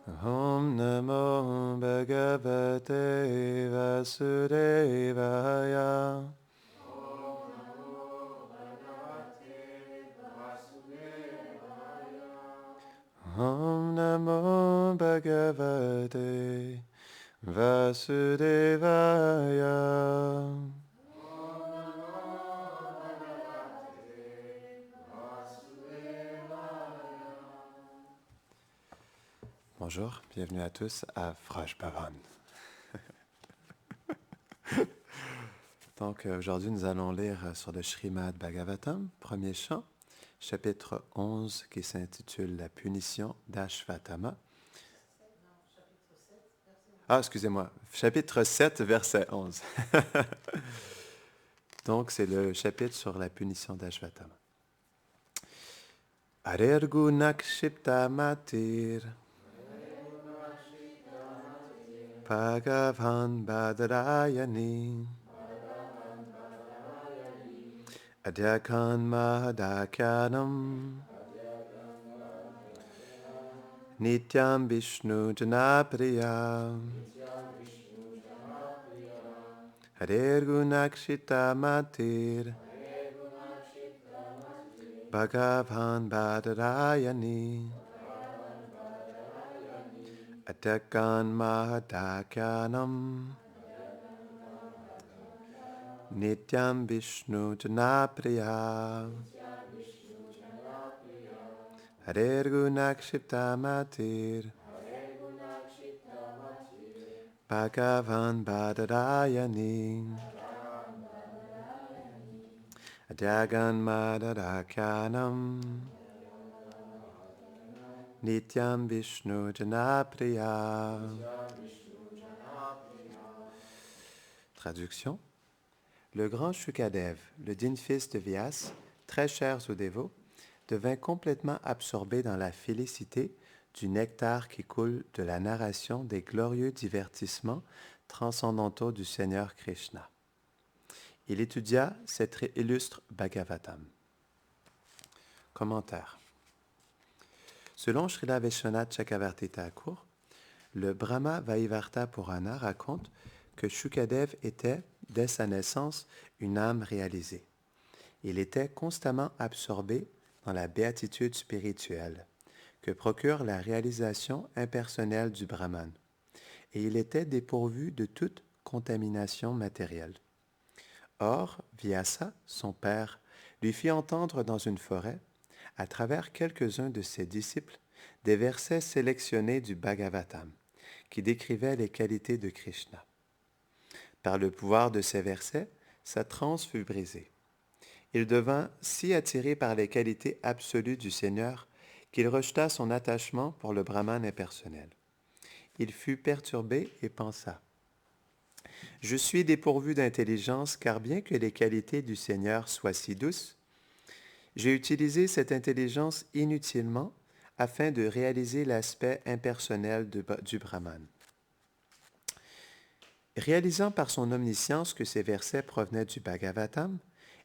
Om Namo Bhagavate Vasudevaya. Om Namo Bhagavate Vasudevaya. Bonjour, bienvenue à tous à Fraj Bhavan. Donc aujourd'hui nous allons lire sur le Srimad Bhagavatam, premier chant, chapitre 11 qui s'intitule La punition d'Ashvatthama. Ah, excusez-moi, chapitre 7, verset 11. Donc c'est le chapitre sur la punition d'Ashvatthama. Arergunakshipta matir Bhagavan Badarayani Adyakan Mahadakyanam Nityam Vishnu Janapriya Harirgunakshita Matir Bhagavan Badarayani Adyakan Mahadakyanam Nityam Vishnu Janapriya Harirgunakshita Matir Bhagavan Badarayani Adyagan Madharakyanam Nityam Vishnu Janapriya. Traduction. Le grand Shukadev, le digne fils de Vyas, très cher aux dévots, devint complètement absorbé dans la félicité du nectar qui coule de la narration des glorieux divertissements transcendantaux du Seigneur Krishna. Il étudia cet illustre Bhagavatam. Commentaire. Selon Srila Vishwanath Chakravarti Thakur, le Brahma Vaivarta Purana raconte que Shukadev était, dès sa naissance, une âme réalisée. Il était constamment absorbé dans la béatitude spirituelle que procure la réalisation impersonnelle du Brahman, et il était dépourvu de toute contamination matérielle. Or, Vyasa, son père, lui fit entendre dans une forêt, à travers quelques-uns de ses disciples, des versets sélectionnés du Bhagavatam, qui décrivaient les qualités de Krishna. Par le pouvoir de ces versets, sa transe fut brisée. Il devint si attiré par les qualités absolues du Seigneur qu'il rejeta son attachement pour le Brahman impersonnel. Il fut perturbé et pensa « Je suis dépourvu d'intelligence car bien que les qualités du Seigneur soient si douces, j'ai utilisé cette intelligence inutilement afin de réaliser l'aspect impersonnel du Brahman. » Réalisant par son omniscience que ces versets provenaient du Bhagavatam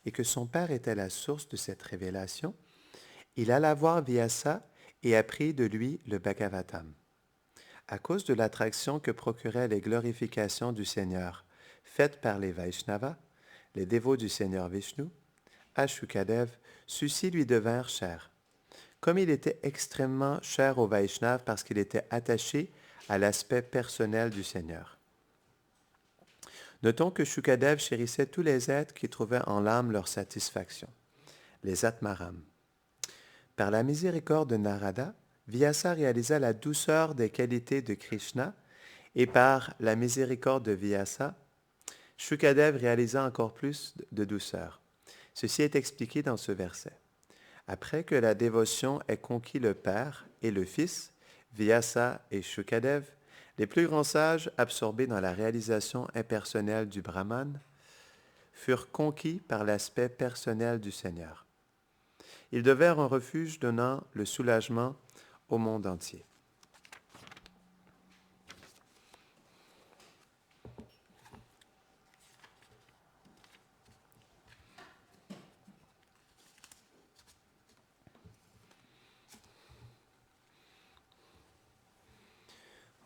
et que son père était la source de cette révélation, il alla voir Vyasa et apprit de lui le Bhagavatam. À cause de l'attraction que procuraient les glorifications du Seigneur faites par les Vaishnavas, les dévots du Seigneur Vishnu, à Shukadev, ceux-ci lui devinrent chers. Comme il était extrêmement cher aux Vaishnavas parce qu'il était attaché à l'aspect personnel du Seigneur. Notons que Shukadev chérissait tous les êtres qui trouvaient en l'âme leur satisfaction, les Atmaram. Par la miséricorde de Narada, Vyasa réalisa la douceur des qualités de Krishna et par la miséricorde de Vyasa, Shukadev réalisa encore plus de douceur. Ceci est expliqué dans ce verset. Après que la dévotion ait conquis le Père et le Fils, Vyasa et Shukadev, les plus grands sages, absorbés dans la réalisation impersonnelle du Brahman, furent conquis par l'aspect personnel du Seigneur. Ils devinrent un refuge donnant le soulagement au monde entier.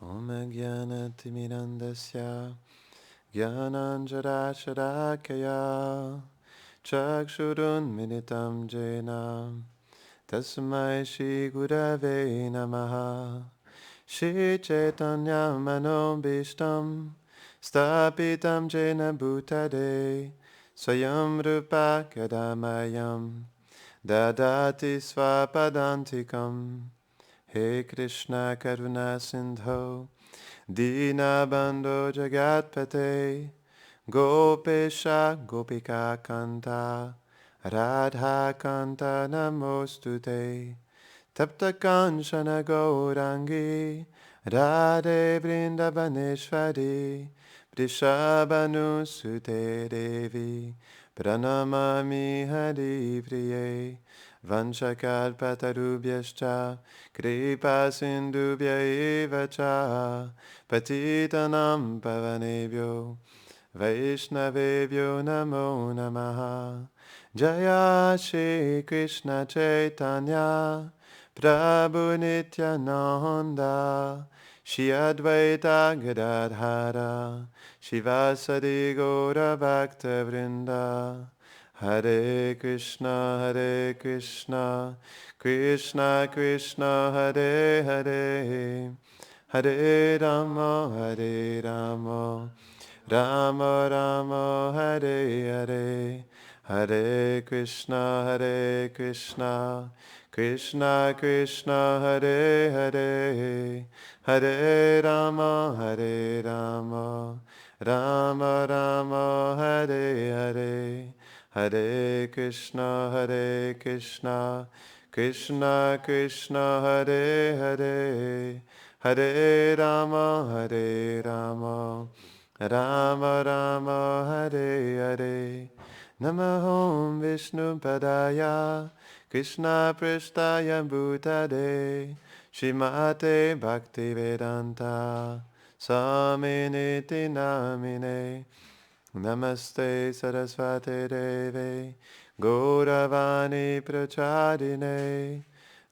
Om Jnanatimidandasya Jnananjana Chakshurunmilitam Jena Tasmai Shri Gurave Namaha Shri Chaitanya Manobhishtam Stapitam Jena Bhutade Swayam Rupa Kadamayam Dadati Swapadantikam He Krishna Karuna Sindho Dinabandho Jagatpate Gopesha Gopika Kanta Radha Kanta Namostute Tapta Kanchana Gaurangi Radhe Vrindavaneshwari Prishabhanu Sute Devi Pranamami Hari Priye Vanchakalpatarubhyascha Kripa Sindhubhya eva cha Patitanam Pavanebhyo Vaishnavebhyo Namo Namaha Jaya Shri Krishna Chaitanya Prabhu Nityananda Shri Advaita Gadadhara Shivasadi Gaura Bhakta Vrinda Hare Krishna, Krishna Krishna, Hare Hare, Hare Rama, Rama Rama, Hare Hare, Hare Krishna, Krishna Krishna, Hare Hare, Hare Rama, Rama Rama, Hare Hare. Hare Krishna, Krishna Krishna, Hare Hare, Hare Rama, Rama Rama, Hare Hare. Namahom Vishnu Padaya, Krishna Pristaya Bhutade, Shrimate Bhaktivedanta, Swaminiti Namine. Namaste Saraswate Deve Gauravani Prachadine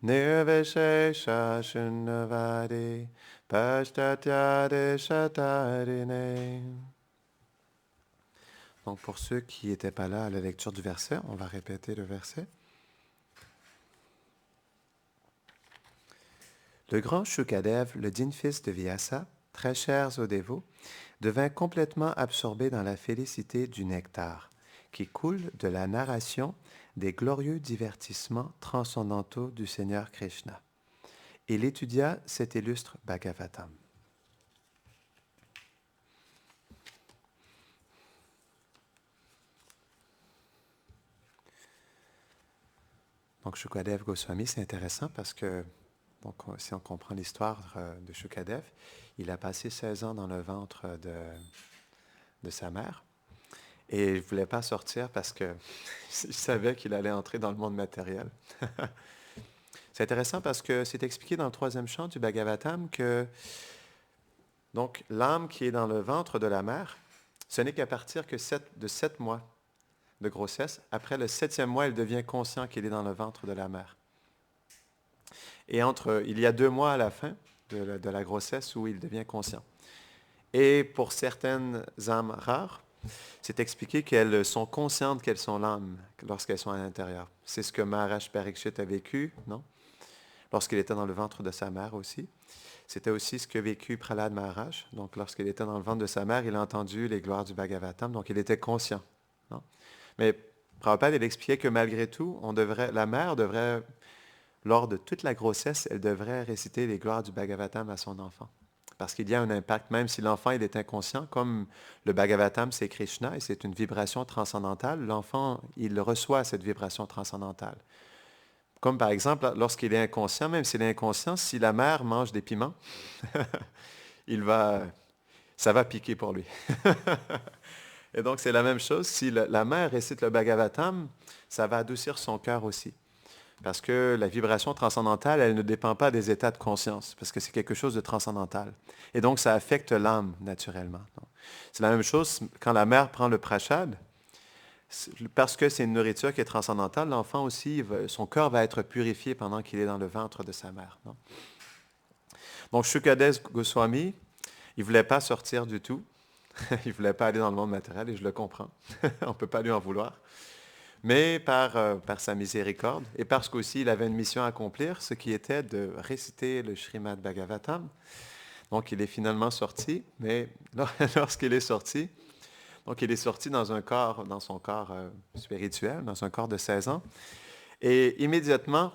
Nirvishesha Shunnavadi Pashtatyade Shatarine. Donc pour ceux qui n'étaient pas là à la lecture du verset, on va répéter le verset. Le grand Shukadev, le digne fils de Vyasa, très cher aux dévots, devint complètement absorbé dans la félicité du nectar, qui coule de la narration des glorieux divertissements transcendantaux du Seigneur Krishna. Il étudia cet illustre Bhagavatam. Donc, Shukadev Goswami, c'est intéressant parce que, donc, si on comprend l'histoire de Shukadev, il a passé 16 ans dans le ventre de sa mère. Et il ne voulait pas sortir parce qu'il savait qu'il allait entrer dans le monde matériel. C'est intéressant parce que c'est expliqué dans le 3e chant du Bhagavatam que donc, l'âme qui est dans le ventre de la mère, ce n'est qu'à partir de 7 mois de grossesse. Après le 7e mois, elle devient conscient qu'il est dans le ventre de la mère. Et il y a 2 mois à la fin de la grossesse où il devient conscient. Et pour certaines âmes rares, c'est expliqué qu'elles sont conscientes qu'elles sont l'âme lorsqu'elles sont à l'intérieur. C'est ce que Maharaj Parikshit a vécu, non? Lorsqu'il était dans le ventre de sa mère aussi. C'était aussi ce que vécu Prahlad Maharaj. Donc, lorsqu'il était dans le ventre de sa mère, il a entendu les gloires du Bhagavatam, donc il était conscient. Non? Mais Prabhupada, il expliquait que malgré tout, la mère devrait, lors de toute la grossesse, elle devrait réciter les gloires du Bhagavatam à son enfant. Parce qu'il y a un impact, même si l'enfant il est inconscient, comme le Bhagavatam, c'est Krishna et c'est une vibration transcendantale, l'enfant, il reçoit cette vibration transcendantale. Comme par exemple, lorsqu'il est inconscient, même s'il est inconscient, si la mère mange des piments, ça va piquer pour lui. Et donc, c'est la même chose. Si la mère récite le Bhagavatam, ça va adoucir son cœur aussi. Parce que la vibration transcendantale, elle ne dépend pas des états de conscience, parce que c'est quelque chose de transcendantal. Et donc, ça affecte l'âme, naturellement. C'est la même chose quand la mère prend le prashad, parce que c'est une nourriture qui est transcendantale, l'enfant aussi, son cœur va être purifié pendant qu'il est dans le ventre de sa mère. Non? Donc, Shukadev Goswami, il ne voulait pas sortir du tout. Il ne voulait pas aller dans le monde matériel et je le comprends. On ne peut pas lui en vouloir. Mais par sa miséricorde et parce qu'aussi il avait une mission à accomplir, ce qui était de réciter le Srimad Bhagavatam. Donc, il est finalement sorti, mais lorsqu'il est sorti, donc il est sorti dans un corps, dans son corps spirituel, dans un corps de 16 ans, et immédiatement,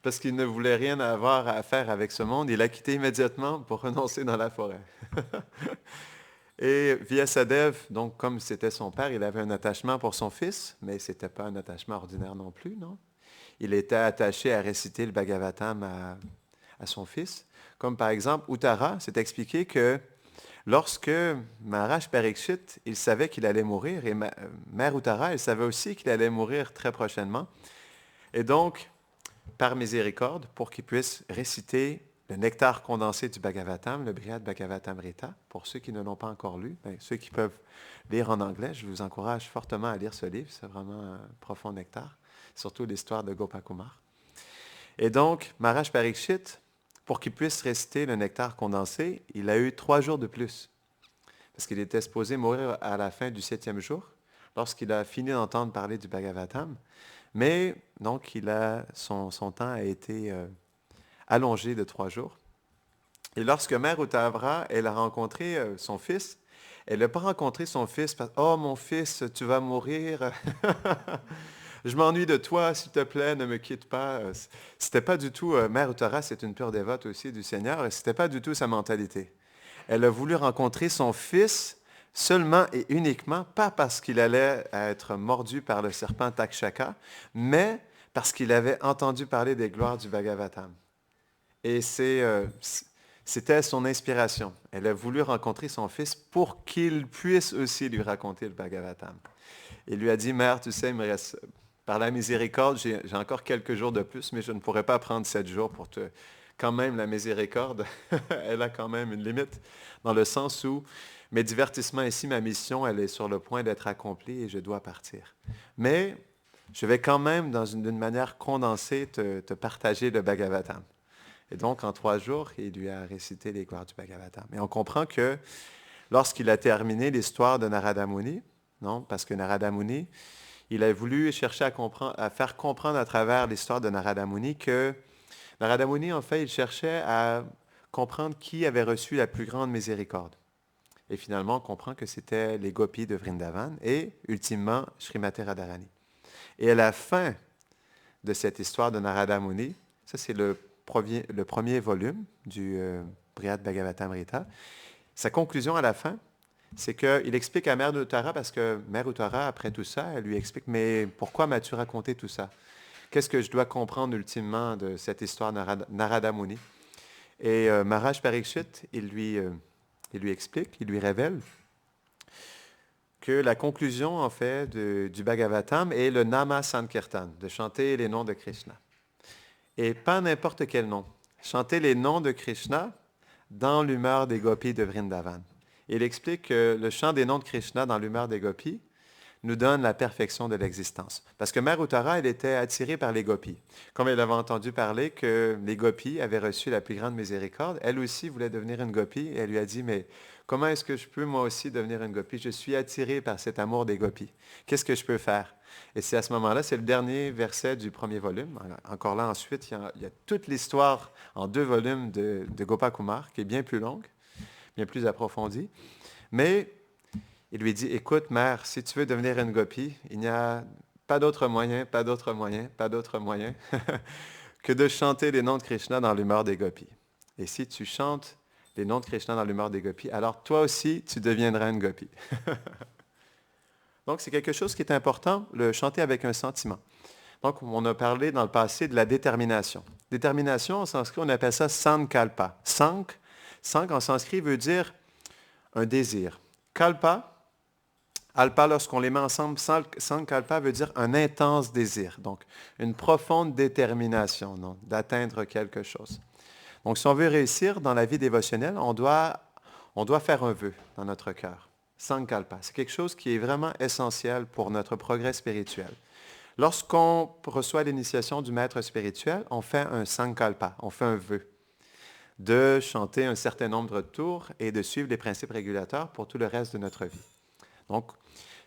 parce qu'il ne voulait rien avoir à faire avec ce monde, il a quitté immédiatement pour renoncer dans la forêt. Et Vyasadeva, donc comme c'était son père, il avait un attachement pour son fils, mais ce n'était pas un attachement ordinaire non plus, non? Il était attaché à réciter le Bhagavatam à son fils. Comme par exemple, Uttara, c'est expliqué que lorsque Maharaj Parikshit, il savait qu'il allait mourir, et Mère Uttara, elle savait aussi qu'il allait mourir très prochainement. Et donc, par miséricorde, pour qu'il puisse réciter le nectar condensé du Bhagavatam, le Brihad Bhagavatamrita, pour ceux qui ne l'ont pas encore lu, ceux qui peuvent lire en anglais, je vous encourage fortement à lire ce livre, c'est vraiment un profond nectar, surtout l'histoire de Gopakumar. Et donc, Maharaj Parikshit, pour qu'il puisse réciter le nectar condensé, il a eu 3 jours de plus, parce qu'il était supposé mourir à la fin du 7e jour, lorsqu'il a fini d'entendre parler du Bhagavatam. Mais donc, son temps a été allongé de 3 jours. Et lorsque Mère Uttara, elle a rencontré son fils, elle n'a pas rencontré son fils parce que « Oh, mon fils, tu vas mourir. Je m'ennuie de toi, s'il te plaît, ne me quitte pas. » C'était pas du tout, Mère Uttara, c'est une pure dévote aussi du Seigneur, et c'était pas du tout sa mentalité. Elle a voulu rencontrer son fils seulement et uniquement, pas parce qu'il allait être mordu par le serpent Takshaka, mais parce qu'il avait entendu parler des gloires du Bhagavatam. Et c'était son inspiration. Elle a voulu rencontrer son fils pour qu'il puisse aussi lui raconter le Bhagavatam. Il lui a dit, « Mère, tu sais, il me reste, par la miséricorde, j'ai encore quelques jours de plus, mais je ne pourrais pas prendre 7 jours pour te... » Quand même, la miséricorde, elle a quand même une limite, dans le sens où mes divertissements ici, ma mission, elle est sur le point d'être accomplie et je dois partir. Mais je vais quand même, d'une manière condensée, te partager le Bhagavatam. Et donc, en 3 jours, il lui a récité les gloires du Bhagavatam. Et on comprend que lorsqu'il a terminé l'histoire de Narada Muni, non, parce que Narada Muni, il a voulu chercher à faire comprendre à travers l'histoire de Narada Muni que Narada Muni, en fait, il cherchait à comprendre qui avait reçu la plus grande miséricorde. Et finalement, on comprend que c'était les gopis de Vrindavan et, ultimement, Srimati Radharani. Et à la fin de cette histoire de Narada Muni, ça c'est le premier volume du Brihad Bhagavatamrita, sa conclusion à la fin, c'est qu'il explique à Mère Uttara, parce que Mère Uttara, après tout ça, elle lui explique, « Mais pourquoi m'as-tu raconté tout ça? Qu'est-ce que je dois comprendre ultimement de cette histoire Narada Muni? » Et Maharaj Parikshit, il lui explique, il lui révèle que la conclusion, en fait, du Bhagavatam est le Nama Sankirtan, de chanter les noms de Krishna. Et pas n'importe quel nom. Chanter les noms de Krishna dans l'humeur des gopis de Vrindavan. Il explique que le chant des noms de Krishna dans l'humeur des gopis nous donne la perfection de l'existence. Parce que Mère Uttara, elle était attirée par les gopis. Comme elle avait entendu parler que les gopis avaient reçu la plus grande miséricorde, elle aussi voulait devenir une gopi. Et elle lui a dit, « Mais comment est-ce que je peux moi aussi devenir une gopi? Je suis attirée par cet amour des gopis. Qu'est-ce que je peux faire? » Et c'est à ce moment-là, c'est le dernier verset du premier volume. Encore là, ensuite, il y a toute l'histoire en 2 volumes de Gopakumar, qui est bien plus longue, bien plus approfondie. Mais il lui dit, « Écoute, mère, si tu veux devenir une gopi, il n'y a pas d'autre moyen, pas d'autre moyen, pas d'autre moyen que de chanter les noms de Krishna dans l'humeur des gopis. Et si tu chantes les noms de Krishna dans l'humeur des gopis, alors toi aussi, tu deviendras une gopi. » Donc, c'est quelque chose qui est important, le chanter avec un sentiment. Donc, on a parlé dans le passé de la détermination. Détermination, en sanskrit, on appelle ça sankalpa. Sank en sanskrit veut dire un désir. Kalpa, alpa, lorsqu'on les met ensemble, sankalpa veut dire un intense désir. Donc, une profonde détermination d'atteindre quelque chose. Donc, si on veut réussir dans la vie dévotionnelle, on doit faire un vœu dans notre cœur. Sankalpa, c'est quelque chose qui est vraiment essentiel pour notre progrès spirituel. Lorsqu'on reçoit l'initiation du maître spirituel, on fait un sankalpa, on fait un vœu. de chanter un certain nombre de tours et de suivre les principes régulateurs pour tout le reste de notre vie. Donc,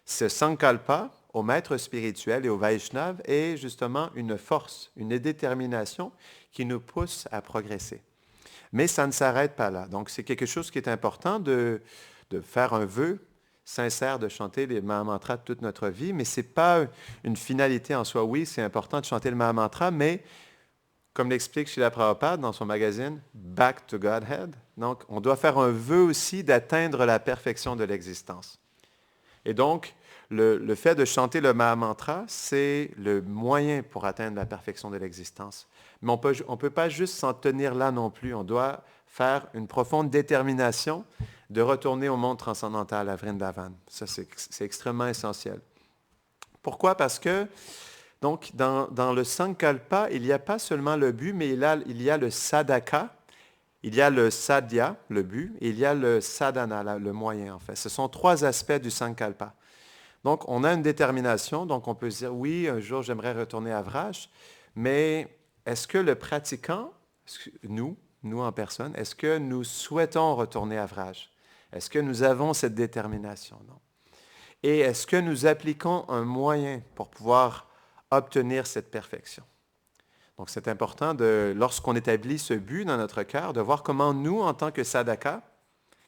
ce sankalpa au maître spirituel et au Vaishnav est justement une force, une détermination qui nous pousse à progresser. Mais ça ne s'arrête pas là. Donc, c'est quelque chose qui est important de faire un vœu sincère de chanter les Mahamantras toute notre vie, mais ce n'est pas une finalité en soi. Oui, c'est important de chanter le Mahamantra, mais comme l'explique Srila Prabhupada dans son magazine Back to Godhead, donc on doit faire un vœu aussi d'atteindre la perfection de l'existence. Et donc, le fait de chanter le Mahamantra, c'est le moyen pour atteindre la perfection de l'existence. Mais on ne peut pas juste s'en tenir là non plus. On doit faire une profonde détermination de retourner au monde transcendantal, à Vrindavan. Ça, c'est extrêmement essentiel. Pourquoi? Parce que, donc, dans le Sankalpa, il n'y a pas seulement le but, mais il y a le sadhaka, il y a le sadhya, le but, et il y a le sadhana, le moyen, en fait. Ce sont trois aspects du Sankalpa. Donc, on a une détermination, donc on peut se dire, oui, un jour, j'aimerais retourner à Vraj, mais est-ce que le pratiquant, nous en personne, est-ce que nous souhaitons retourner à Vraj? Est-ce que nous avons cette détermination? Non. Et est-ce que nous appliquons un moyen pour pouvoir obtenir cette perfection? Donc, c'est important, lorsqu'on établit ce but dans notre cœur, de voir comment nous, en tant que sadhaka,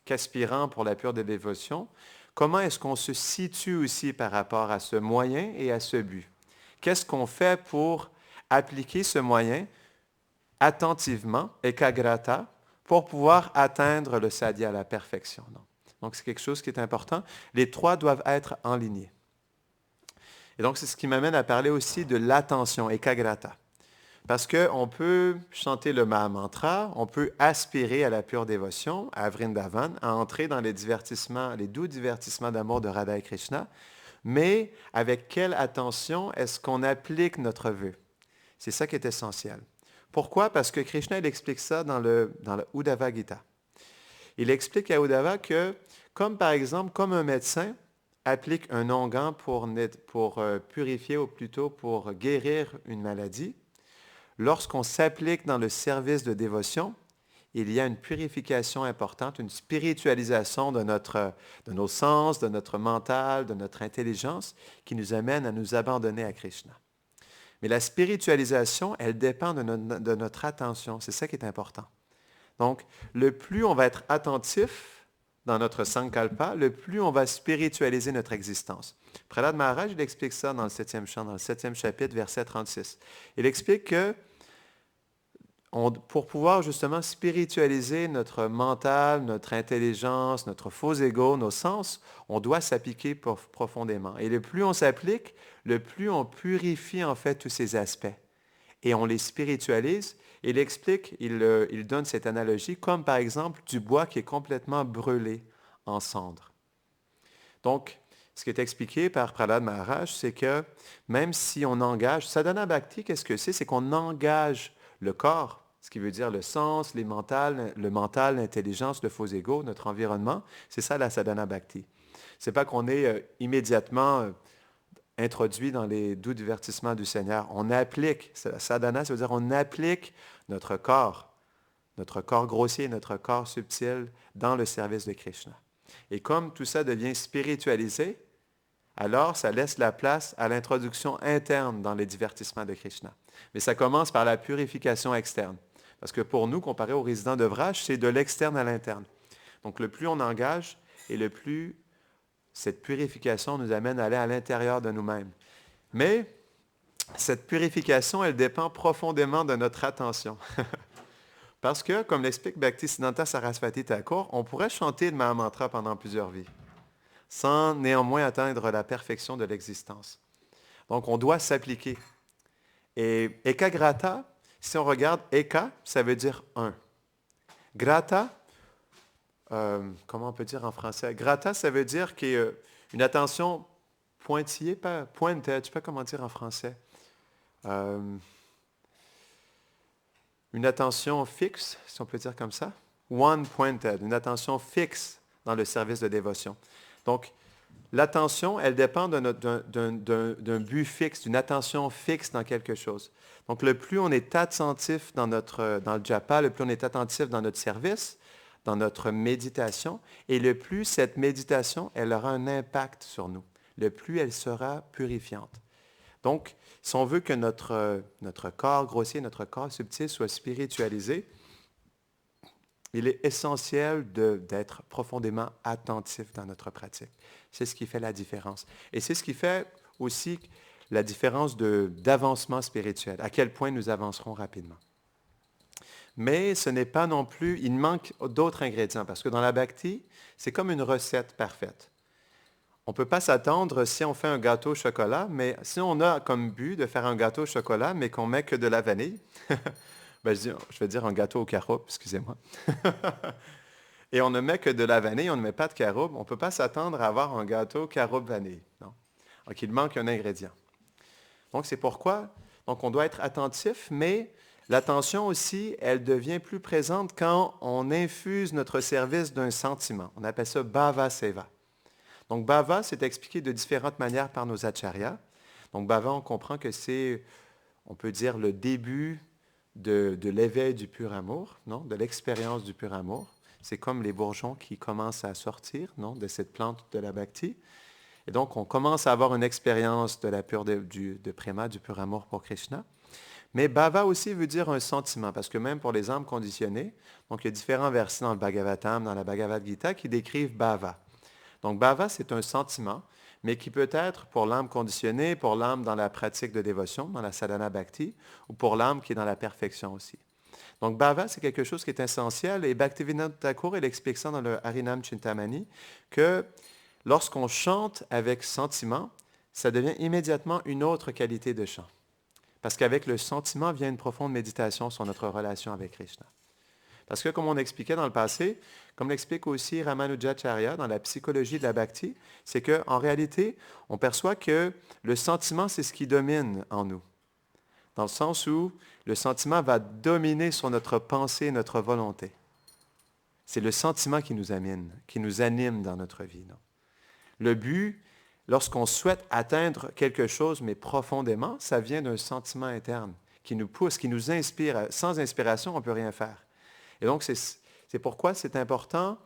qu'aspirants pour la pure des dévotions, comment est-ce qu'on se situe aussi par rapport à ce moyen et à ce but? Qu'est-ce qu'on fait pour appliquer ce moyen attentivement, ekagrata, pour pouvoir atteindre le sadhya, la perfection? Non? Donc, c'est quelque chose qui est important. Les trois doivent être en ligne. Et donc, c'est ce qui m'amène à parler aussi de l'attention, ekagrata. Parce qu'on peut chanter le Mahamantra, on peut aspirer à la pure dévotion, à Vrindavan, à entrer dans les divertissements, les doux divertissements d'amour de Radha et Krishna, mais avec quelle attention est-ce qu'on applique notre vœu? C'est ça qui est essentiel. Pourquoi? Parce que Krishna, il explique ça dans le Uddhava Gita. Il explique à Uddhava que, comme par exemple, comme un médecin applique un onguent pour purifier, ou plutôt pour guérir une maladie, lorsqu'on s'applique dans le service de dévotion, il y a une purification importante, une spiritualisation de nos sens, de notre mental, de notre intelligence, qui nous amène à nous abandonner à Krishna. Mais la spiritualisation, elle dépend de notre attention. C'est ça qui est important. Donc, le plus on va être attentif dans notre sankalpa, le plus on va spiritualiser notre existence. Prahlad Maharaj, il explique ça dans le 7e chant, dans le 7e chapitre, verset 36. Il explique que pour pouvoir justement spiritualiser notre mental, notre intelligence, notre faux ego, nos sens, on doit s'appliquer profondément. Et le plus on s'applique, le plus on purifie en fait tous ces aspects. Et on les spiritualise. Il explique, il donne cette analogie comme par exemple du bois qui est complètement brûlé en cendres. Donc, ce qui est expliqué par Prahlad Maharaj, c'est que même si on engage, sadhana bhakti, qu'est-ce que c'est? C'est qu'on engage le corps, ce qui veut dire le sens, le mental, l'intelligence, le faux ego, notre environnement. C'est ça la sadhana bhakti. Ce n'est pas qu'on est immédiatement introduit dans les doux divertissements du Seigneur. On applique, sadhana, ça veut dire on applique notre corps grossier, notre corps subtil dans le service de Krishna. Et comme tout ça devient spiritualisé, alors ça laisse la place à l'introduction interne dans les divertissements de Krishna. Mais ça commence par la purification externe. Parce que pour nous, comparé aux résidents de Vraj, c'est de l'externe à l'interne. Donc le plus on engage et le plus cette purification nous amène à aller à l'intérieur de nous-mêmes. Mais cette purification, elle dépend profondément de notre attention. Parce que, comme l'explique Bhaktisiddhanta Saraswati Thakur, on pourrait chanter le Mahamantra pendant plusieurs vies, sans néanmoins atteindre la perfection de l'existence. Donc, on doit s'appliquer. Et ekagrata, si on regarde, eka, ça veut dire un. Grata, comment on peut dire en français? Grata, ça veut dire qu'il y a une attention pointillée, pas pointed, je ne sais pas comment dire en français. Une attention fixe, si on peut dire comme ça. One pointed, une attention fixe dans le service de dévotion. Donc, l'attention, elle dépend d'un but fixe, d'une attention fixe dans quelque chose. Donc, le plus on est attentif dans le japa, le plus on est attentif dans notre service, dans notre méditation, et le plus cette méditation, elle aura un impact sur nous, le plus elle sera purifiante. Donc, si on veut que notre corps grossier, notre corps subtil soit spiritualisé, il est essentiel d'être profondément attentif dans notre pratique. C'est ce qui fait la différence. Et c'est ce qui fait aussi la différence d'avancement spirituel, à quel point nous avancerons rapidement. Mais ce n'est pas non plus, il manque d'autres ingrédients, parce que dans la bhakti, c'est comme une recette parfaite. On ne peut pas s'attendre si on fait un gâteau au chocolat, mais si on a comme but de faire un gâteau au chocolat, mais qu'on met que de la vanille, je vais dire un gâteau au caroube, excusez-moi. Et on ne met que de la vanille, on ne met pas de caroube, on ne peut pas s'attendre à avoir un gâteau caroube-vanille. Non. Donc, il manque un ingrédient. Donc, c'est pourquoi on doit être attentif, mais l'attention aussi, elle devient plus présente quand on infuse notre service d'un sentiment. On appelle ça bhava seva. Donc, bhava, c'est expliqué de différentes manières par nos acharyas. Donc, bhava, on comprend que c'est, on peut dire, le début de l'éveil du pur amour, non? De l'expérience du pur amour. C'est comme les bourgeons qui commencent à sortir, non? De cette plante de la bhakti. Et donc, on commence à avoir une expérience de préma, du pur amour pour Krishna. Mais bhava aussi veut dire un sentiment, parce que même pour les âmes conditionnées, donc il y a différents versets dans le Bhagavatam, dans la Bhagavad Gita, qui décrivent bhava. Donc, bhava, c'est un sentiment, mais qui peut être pour l'âme conditionnée, pour l'âme dans la pratique de dévotion, dans la sadhana bhakti, ou pour l'âme qui est dans la perfection aussi. Donc, bhava, c'est quelque chose qui est essentiel, et Bhaktivinoda Thakur, il explique ça dans le Harinam Chintamani, que lorsqu'on chante avec sentiment, ça devient immédiatement une autre qualité de chant. Parce qu'avec le sentiment vient une profonde méditation sur notre relation avec Krishna. Parce que, comme on expliquait dans le passé, comme l'explique aussi Ramanujacharya dans la psychologie de la bhakti, c'est qu'en réalité, on perçoit que le sentiment, c'est ce qui domine en nous. Dans le sens où le sentiment va dominer sur notre pensée et notre volonté. C'est le sentiment qui nous anime dans notre vie. Non? Le but, lorsqu'on souhaite atteindre quelque chose, mais profondément, ça vient d'un sentiment interne qui nous pousse, qui nous inspire. Sans inspiration, on ne peut rien faire. Et donc, c'est pourquoi c'est important,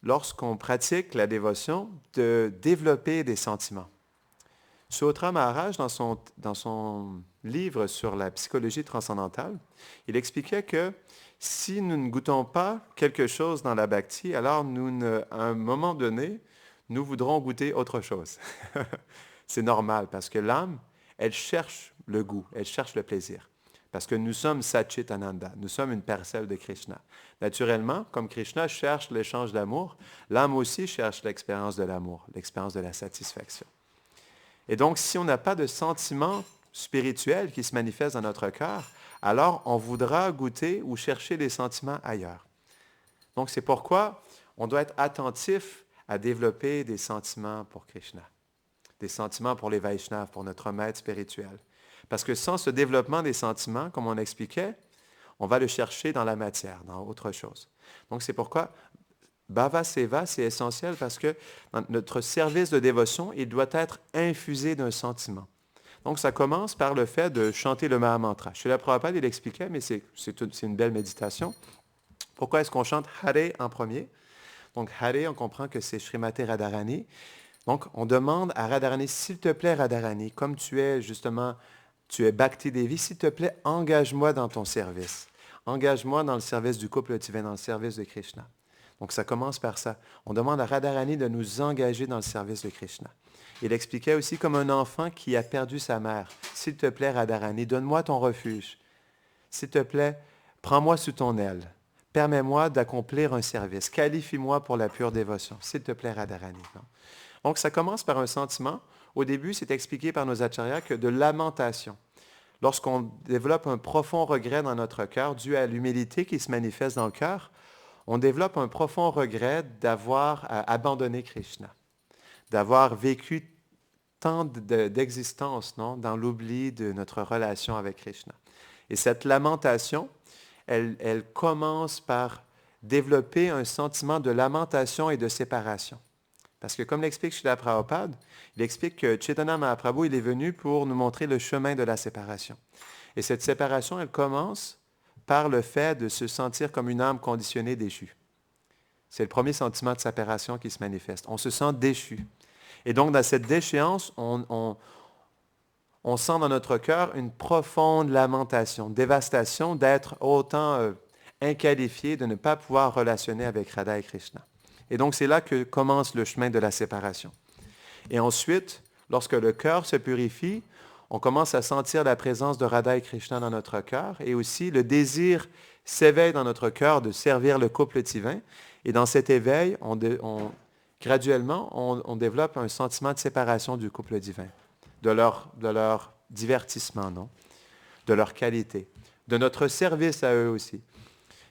lorsqu'on pratique la dévotion, de développer des sentiments. Suhotra Maharaj, dans son livre sur la psychologie transcendantale, il expliquait que si nous ne goûtons pas quelque chose dans la bhakti, alors à un moment donné, nous voudrons goûter autre chose. C'est normal, parce que l'âme, elle cherche le goût, elle cherche le plaisir. Parce que nous sommes Satchit Ananda, nous sommes une parcelle de Krishna. Naturellement, comme Krishna cherche l'échange d'amour, l'âme aussi cherche l'expérience de l'amour, l'expérience de la satisfaction. Et donc, si on n'a pas de sentiment spirituel qui se manifeste dans notre cœur, alors on voudra goûter ou chercher des sentiments ailleurs. Donc, c'est pourquoi on doit être attentif à développer des sentiments pour Krishna, des sentiments pour les Vaishnavas, pour notre maître spirituel. Parce que sans ce développement des sentiments, comme on expliquait, on va le chercher dans la matière, dans autre chose. Donc, c'est pourquoi Bhava Seva, c'est essentiel parce que dans notre service de dévotion, il doit être infusé d'un sentiment. Donc, ça commence par le fait de chanter le Mahamantra. Srila Prabhupada, il expliquait, mais c'est une belle méditation. Pourquoi est-ce qu'on chante Hare en premier? Donc, Hare, on comprend que c'est Srimati Radharani. Donc, on demande à Radharani, s'il te plaît, Radharani, comme tu es justement, tu es Bhakti Devi, s'il te plaît, engage-moi dans ton service. Engage-moi dans le service du couple divin, dans le service de Krishna. Donc, ça commence par ça. On demande à Radharani de nous engager dans le service de Krishna. Il expliquait aussi comme un enfant qui a perdu sa mère. S'il te plaît, Radharani, donne-moi ton refuge. S'il te plaît, prends-moi sous ton aile. Permets-moi d'accomplir un service. Qualifie-moi pour la pure dévotion. S'il te plaît, Radharani. Non? Donc, ça commence par un sentiment. Au début, c'est expliqué par nos acharyas que de lamentation. Lorsqu'on développe un profond regret dans notre cœur, dû à l'humilité qui se manifeste dans le cœur, on développe un profond regret d'avoir abandonné Krishna, d'avoir vécu tant d'existence, non, dans l'oubli de notre relation avec Krishna. Et cette lamentation, elle commence par développer un sentiment de lamentation et de séparation. Parce que comme l'explique Srila Prabhupada, il explique que Chaitanya Mahaprabhu, il est venu pour nous montrer le chemin de la séparation. Et cette séparation, elle commence par le fait de se sentir comme une âme conditionnée déchue. C'est le premier sentiment de séparation qui se manifeste. On se sent déchu. Et donc, dans cette déchéance, on sent dans notre cœur une profonde lamentation, dévastation d'être autant inqualifié, de ne pas pouvoir relationner avec Radha et Krishna. Et donc, c'est là que commence le chemin de la séparation. Et ensuite, lorsque le cœur se purifie, on commence à sentir la présence de Radha et Krishna dans notre cœur et aussi le désir s'éveille dans notre cœur de servir le couple divin. Et dans cet éveil, graduellement, on développe un sentiment de séparation du couple divin, de leur divertissement, non? De leur qualité, de notre service à eux aussi.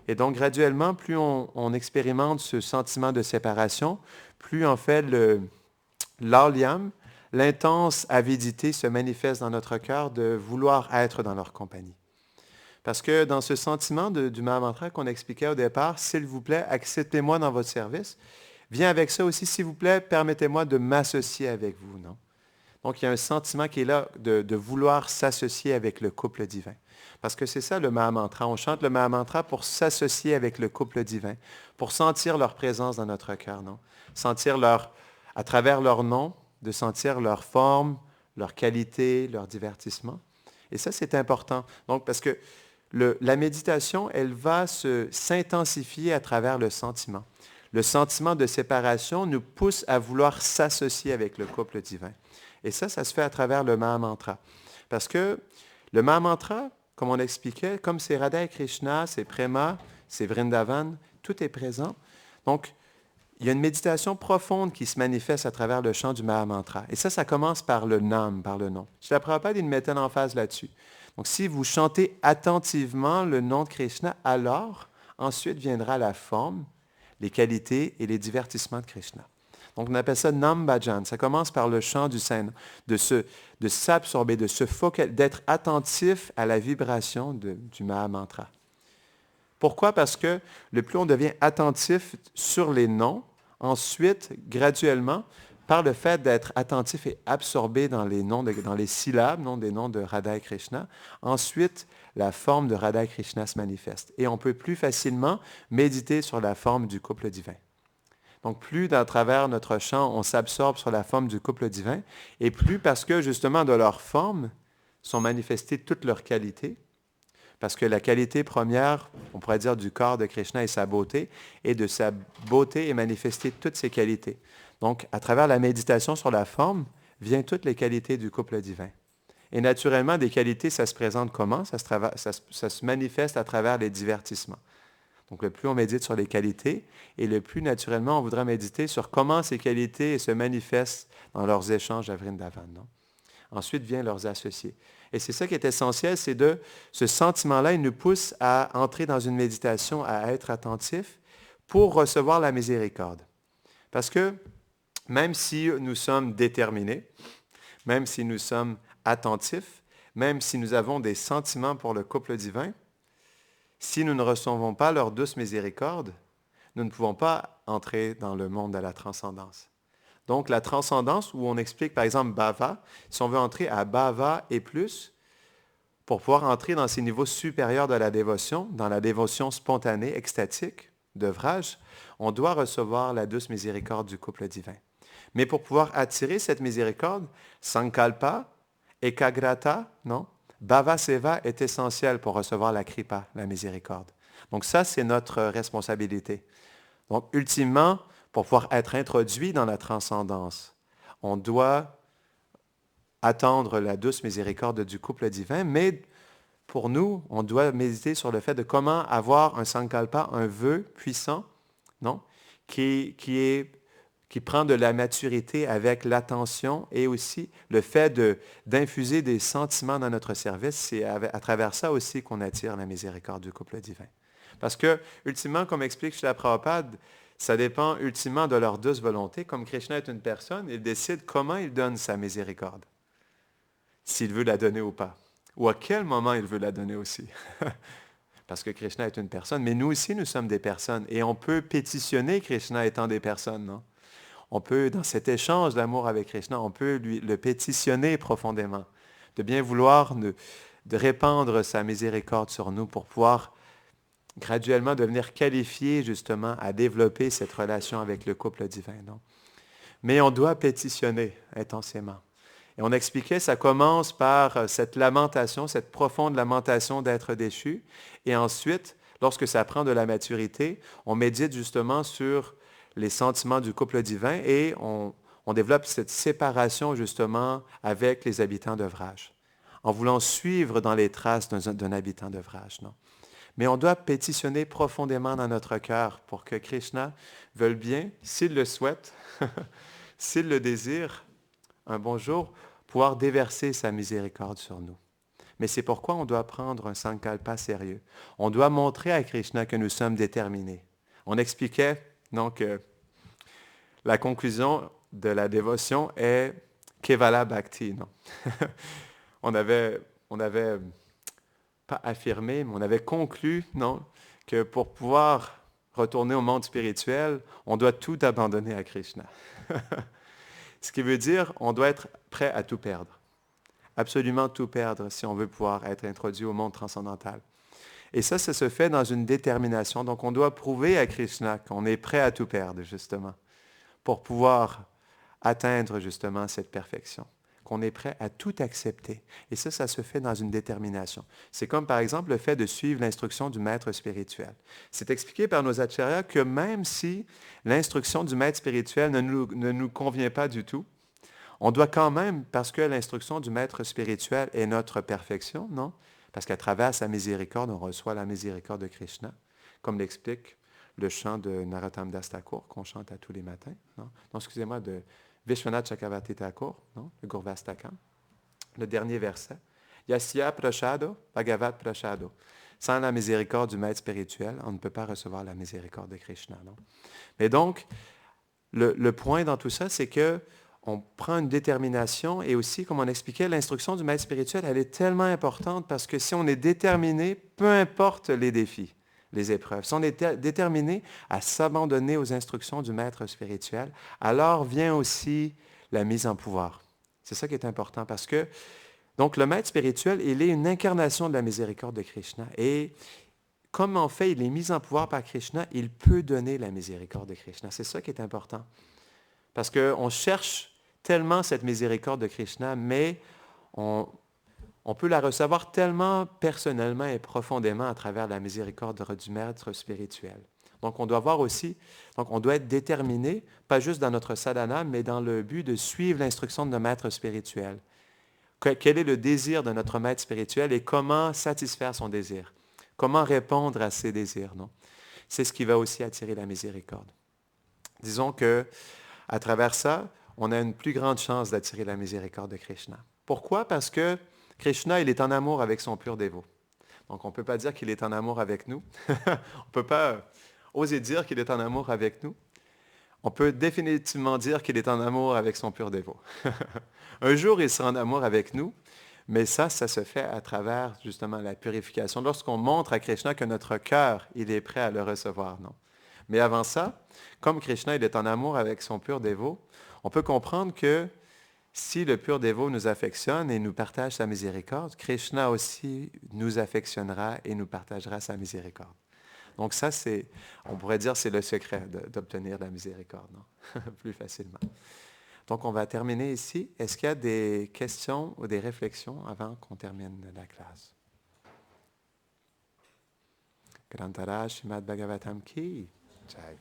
Et donc, graduellement, plus on expérimente ce sentiment de séparation, plus en fait l'âliam, l'intense avidité se manifeste dans notre cœur de vouloir être dans leur compagnie. Parce que dans ce sentiment du Mahamantra qu'on expliquait au départ, s'il vous plaît, acceptez-moi dans votre service, vient avec ça aussi, s'il vous plaît, permettez-moi de m'associer avec vous, non? Donc, il y a un sentiment qui est là de vouloir s'associer avec le couple divin. Parce que c'est ça le Mahamantra. On chante le Mahamantra pour s'associer avec le couple divin, pour sentir leur présence dans notre cœur, non? Sentir à travers leur nom, de sentir leur forme, leur qualité, leur divertissement. Et ça, c'est important. Donc, parce que la méditation, elle va s'intensifier à travers le sentiment. Le sentiment de séparation nous pousse à vouloir s'associer avec le couple divin. Et ça se fait à travers le Mahamantra. Parce que le Mahamantra, comme on l'expliquait, comme c'est Radha et Krishna, c'est Prema, c'est Vrindavan, tout est présent. Donc, il y a une méditation profonde qui se manifeste à travers le chant du Mahamantra. Et ça commence par le nam, par le nom. Srila Prabhupada, il mettait l'emphase là-dessus. Donc, si vous chantez attentivement le nom de Krishna, alors, ensuite viendra la forme, les qualités et les divertissements de Krishna. Donc, on appelle ça Nam Bhajan. Ça commence par le chant du Saint, de s'absorber, d'être attentif à la vibration du Mahamantra. Pourquoi? Parce que le plus on devient attentif sur les noms, ensuite, graduellement, par le fait d'être attentif et absorbé dans les noms, dans les syllabes, des noms de Radha et Krishna, ensuite, la forme de Radha et Krishna se manifeste. Et on peut plus facilement méditer sur la forme du couple divin. Donc, plus à travers notre chant, on s'absorbe sur la forme du couple divin, et plus parce que, justement, de leur forme sont manifestées toutes leurs qualités, parce que la qualité première, on pourrait dire, du corps de Krishna est sa beauté, et de sa beauté est manifestée toutes ses qualités. Donc, à travers la méditation sur la forme, viennent toutes les qualités du couple divin. Et naturellement, des qualités, ça se présente comment? Ça se manifeste à travers les divertissements. Donc, le plus on médite sur les qualités, et le plus naturellement, on voudra méditer sur comment ces qualités se manifestent dans leurs échanges à Vrindavan, non? Ensuite vient leurs associés. Et c'est ça qui est essentiel, c'est ce sentiment-là, il nous pousse à entrer dans une méditation, à être attentif pour recevoir la miséricorde. Parce que même si nous sommes déterminés, même si nous sommes attentifs, même si nous avons des sentiments pour le couple divin, si nous ne recevons pas leur douce miséricorde, nous ne pouvons pas entrer dans le monde de la transcendance. Donc, la transcendance, où on explique, par exemple, Bhava, si on veut entrer à Bhava et plus, pour pouvoir entrer dans ces niveaux supérieurs de la dévotion, dans la dévotion spontanée, extatique, d'œuvrage, on doit recevoir la douce miséricorde du couple divin. Mais pour pouvoir attirer cette miséricorde, Sankalpa, Ekagrata, non? Bhava Seva est essentiel pour recevoir la kripa, la miséricorde. Donc ça, c'est notre responsabilité. Donc, ultimement, pour pouvoir être introduit dans la transcendance, on doit attendre la douce miséricorde du couple divin, mais pour nous, on doit méditer sur le fait de comment avoir un sankalpa, un vœu puissant, non? qui prend de la maturité avec l'attention et aussi le fait d'infuser des sentiments dans notre service. C'est à travers ça aussi qu'on attire la miséricorde du couple divin. Parce que, ultimement, comme explique Srila Prabhupada, ça dépend ultimement de leur douce volonté. Comme Krishna est une personne, il décide comment il donne sa miséricorde. S'il veut la donner ou pas. Ou à quel moment il veut la donner aussi. Parce que Krishna est une personne, mais nous aussi, nous sommes des personnes. Et on peut pétitionner Krishna étant des personnes, non? on peut, dans cet échange d'amour avec Krishna, on peut le pétitionner profondément, de bien vouloir de répandre sa miséricorde sur nous pour pouvoir graduellement devenir qualifié justement à développer cette relation avec le couple divin. Non? Mais on doit pétitionner intensément. Et on expliquait, ça commence par cette lamentation, cette profonde lamentation d'être déchu. Et ensuite, lorsque ça prend de la maturité, on médite justement sur les sentiments du couple divin et on développe cette séparation justement avec les habitants de Vraj, en voulant suivre dans les traces d'un habitant de Vraj. Non? Mais on doit pétitionner profondément dans notre cœur pour que Krishna veuille bien, s'il le souhaite, s'il le désire, un bon jour, pouvoir déverser sa miséricorde sur nous. Mais c'est pourquoi on doit prendre un sankalpa sérieux. On doit montrer à Krishna que nous sommes déterminés. On expliquait donc que la conclusion de la dévotion est Kevala Bhakti. Non? on avait pas affirmé, mais on avait conclu, non, que pour pouvoir retourner au monde spirituel, on doit tout abandonner à Krishna. Ce qui veut dire on doit être prêt à tout perdre. Absolument tout perdre si on veut pouvoir être introduit au monde transcendantal. Et ça se fait dans une détermination. Donc, on doit prouver à Krishna qu'on est prêt à tout perdre, justement, pour pouvoir atteindre, justement, cette perfection. Qu'on est prêt à tout accepter. Et ça se fait dans une détermination. C'est comme, par exemple, le fait de suivre l'instruction du maître spirituel. C'est expliqué par nos acharyas que même si l'instruction du maître spirituel ne nous convient pas du tout, on doit quand même, parce que l'instruction du maître spirituel est notre perfection, non? Parce qu'à travers sa miséricorde, on reçoit la miséricorde de Krishna, comme l'explique le chant de Narottam Das Thakur qu'on chante à tous les matins. Non, excusez-moi, de Vishwanath Chakravarti Thakur, non? Le Gurvastakam. Le dernier verset. Yasya prashado, bhagavat prashado. Sans la miséricorde du maître spirituel, on ne peut pas recevoir la miséricorde de Krishna. Non? Mais donc, le point dans tout ça, c'est que on prend une détermination et aussi, comme on expliquait, l'instruction du maître spirituel, elle est tellement importante parce que si on est déterminé, peu importe les défis, les épreuves, si on est déterminé à s'abandonner aux instructions du maître spirituel, alors vient aussi la mise en pouvoir. C'est ça qui est important parce que, donc le maître spirituel, il est une incarnation de la miséricorde de Krishna. Et comme en fait, il est mis en pouvoir par Krishna, il peut donner la miséricorde de Krishna. C'est ça qui est important. Parce qu'on cherche tellement cette miséricorde de Krishna, mais on peut la recevoir tellement personnellement et profondément à travers la miséricorde du maître spirituel. Donc, on doit voir aussi, donc on doit être déterminé, pas juste dans notre sadhana, mais dans le but de suivre l'instruction de notre maître spirituel. Quel est le désir de notre maître spirituel et comment satisfaire son désir? Comment répondre à ses désirs, non? C'est ce qui va aussi attirer la miséricorde. Disons que à travers ça, on a une plus grande chance d'attirer la miséricorde de Krishna. Pourquoi? Parce que Krishna, il est en amour avec son pur dévot. Donc, on ne peut pas dire qu'il est en amour avec nous. On ne peut pas oser dire qu'il est en amour avec nous. On peut définitivement dire qu'il est en amour avec son pur dévot. Un jour, il sera en amour avec nous, mais ça se fait à travers justement la purification. Lorsqu'on montre à Krishna que notre cœur, il est prêt à le recevoir, non? Mais avant ça, comme Krishna il est en amour avec son pur dévot, on peut comprendre que si le pur dévot nous affectionne et nous partage sa miséricorde, Krishna aussi nous affectionnera et nous partagera sa miséricorde. Donc ça, on pourrait dire, c'est le secret d'obtenir la miséricorde, non? Plus facilement. Donc on va terminer ici. Est-ce qu'il y a des questions ou des réflexions avant qu'on termine la classe? Grantara Srimad Bhagavatam Ki Jai.